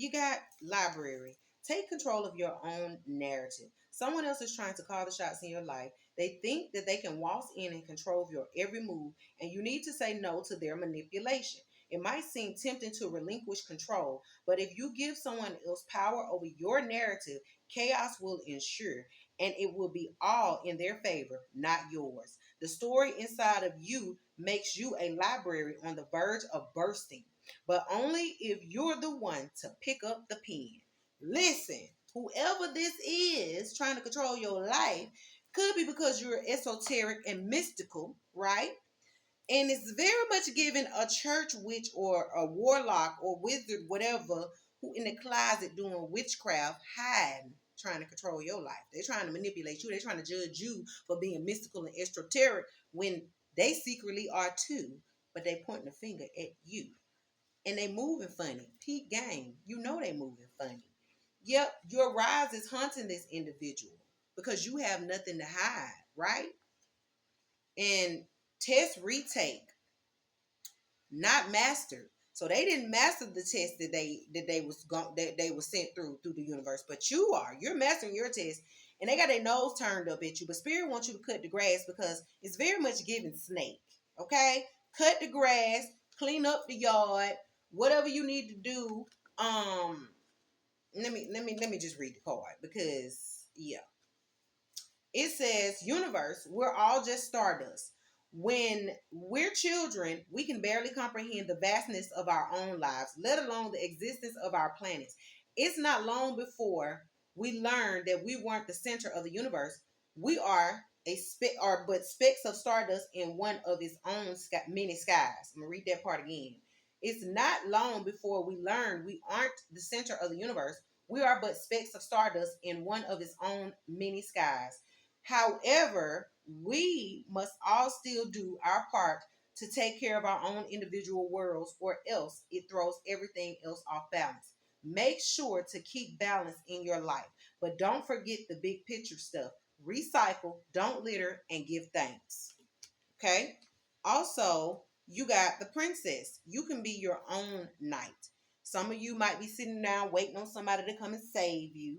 You got library. Take control of your own narrative. Someone else is trying to call the shots in your life. They think that they can waltz in and control your every move, and you need to say no to their manipulation. It might seem tempting to relinquish control, but if you give someone else power over your narrative, chaos will ensue, and it will be all in their favor, not yours. The story inside of you makes you a library on the verge of bursting, but only if you're the one to pick up the pen. Listen, whoever this is trying to control your life could be because you're esoteric and mystical, right? And it's very much given a church witch or a warlock or wizard, whatever, who in the closet doing witchcraft, hiding, trying to control your life. They're trying to manipulate you. They're trying to judge you for being mystical and esoteric when they secretly are too, but they pointing a finger at you. And they moving funny. Peak game. You know they moving funny. Yep, your rise is haunting this individual because you have nothing to hide, right? And test retake, not mastered. So they didn't master the test that they was sent through the universe, but you are. You're mastering your test, and they got their nose turned up at you. But spirit wants you to cut the grass because it's very much giving snake. Okay, cut the grass, clean up the yard, whatever you need to do. Let me just read the card because yeah, it says, universe, we're all just stardust. When we're children, we can barely comprehend the vastness of our own lives, let alone the existence of our planets. It's not long before we learn that we weren't the center of the universe. We are but specks of stardust in one of its own many skies. I'm gonna read that part again. It's not long before we learn we aren't the center of the universe. We are but specks of stardust in one of its own many skies. However, we must all still do our part to take care of our own individual worlds, or else it throws everything else off balance. Make sure to keep balance in your life, but don't forget the big picture stuff. Recycle, don't litter, and give thanks. Okay? Also, you got the princess. You can be your own knight. Some of you might be sitting down waiting on somebody to come and save you.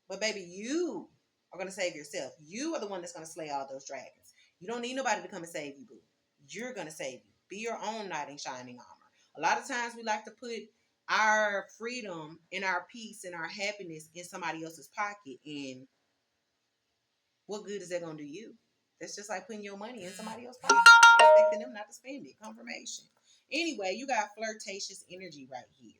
But baby, you are going to save yourself. You are the one that's going to slay all those dragons. You don't need nobody to come and save you, boo. You're going to save you. Be your own knight in shining armor. A lot of times we like to put our freedom and our peace and our happiness in somebody else's pocket. And what good is that going to do you? That's just like putting your money in somebody else's pocket and expecting them not to spend it. Confirmation. Anyway, you got flirtatious energy right here.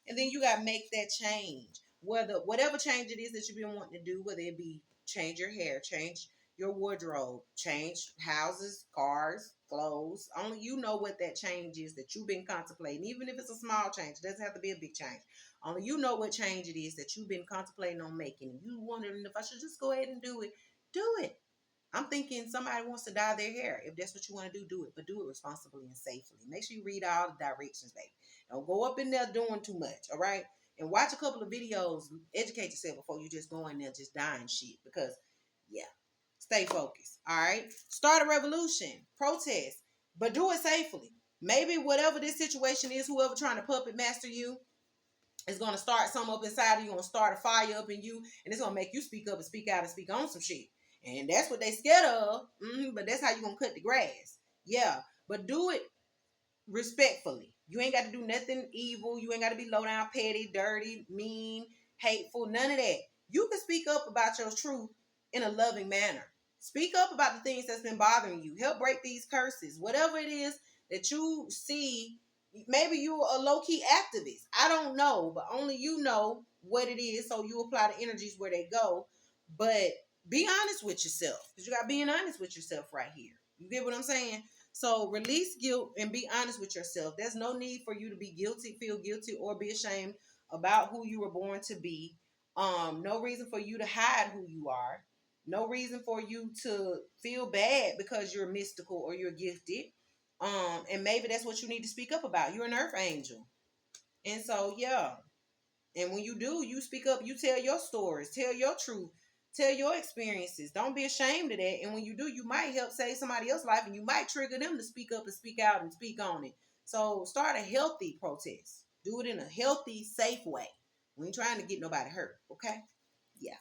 And then you got to make that change. Whatever change it is that you've been wanting to do, whether it be change your hair, change your wardrobe, change houses, cars, clothes. Only you know what that change is that you've been contemplating. Even if it's a small change, it doesn't have to be a big change. Only you know what change it is that you've been contemplating on making. And you wondering if I should just go ahead and do it. Do it. I'm thinking somebody wants to dye their hair. If that's what you want to do it. But do it responsibly and safely. Make sure you read all the directions, baby. Don't go up in there doing too much, all right? And watch a couple of videos. Educate yourself before you just go in there just dying shit. Because, yeah, stay focused, all right? Start a revolution. Protest. But do it safely. Maybe whatever this situation is, whoever trying to puppet master you, is going to start something up inside of you, going to start a fire up in you, and it's going to make you speak up and speak out and speak on some shit. And that's what they scared of. But that's how you going to cut the grass. Yeah. But do it respectfully. You ain't got to do nothing evil. You ain't got to be low down, petty, dirty, mean, hateful, none of that. You can speak up about your truth in a loving manner. Speak up about the things that's been bothering you. Help break these curses. Whatever it is that you see, maybe you're a low-key activist. I don't know, but only you know what it is, so you apply the energies where they go. But be honest with yourself, because you got being honest with yourself right here. You get what I'm saying? So release guilt and be honest with yourself. There's no need for you to be guilty, feel guilty, or be ashamed about who you were born to be. No reason for you to hide who you are. No reason for you to feel bad because you're mystical or you're gifted. And maybe that's what you need to speak up about. You're an earth angel. And so, yeah. And when you do, you speak up, you tell your stories, tell your truth, tell your experiences. Don't be ashamed of that. And when you do, you might help save somebody else's life, and you might trigger them to speak up and speak out and speak on it. So start a healthy protest. Do it in a healthy, safe way. We ain't trying to get nobody hurt, okay? Yeah.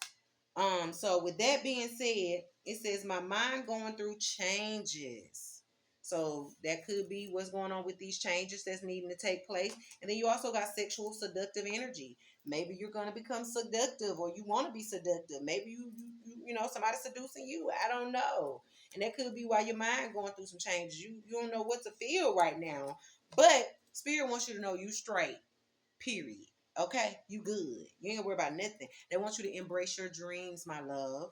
So with that being said, it says my mind going through changes. So that could be what's going on with these changes that's needing to take place. And then you also got sexual seductive energy. Maybe you're going to become seductive, or you want to be seductive. Maybe you know, somebody seducing you. I don't know. And that could be why your mind going through some changes. You don't know what to feel right now. But spirit wants you to know you straight. Period. Okay, you good. You ain't gonna worry about nothing. They want you to embrace your dreams, my love.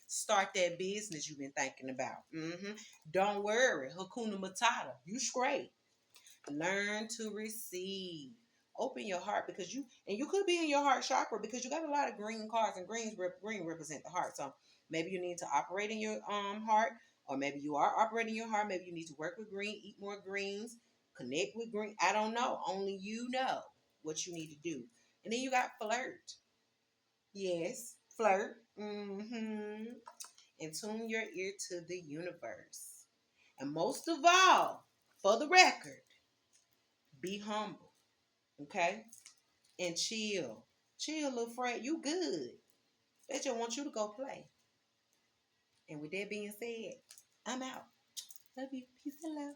Start that business you've been thinking about. Don't worry, Hakuna Matata. You straight. Learn to receive. Open your heart, because you could be in your heart chakra, because you got a lot of green cards, and green represent the heart. So maybe you need to operate in your heart, or maybe you are operating your heart. Maybe you need to work with green, eat more greens, connect with green. I don't know. Only you know what you need to do. And then you got flirt. Yes, flirt. And tune your ear to the universe. And most of all, for the record, be humble. Okay? And chill. Chill, little Fred. You good. They just want you to go play. And with that being said, I'm out. Love you. Peace and love.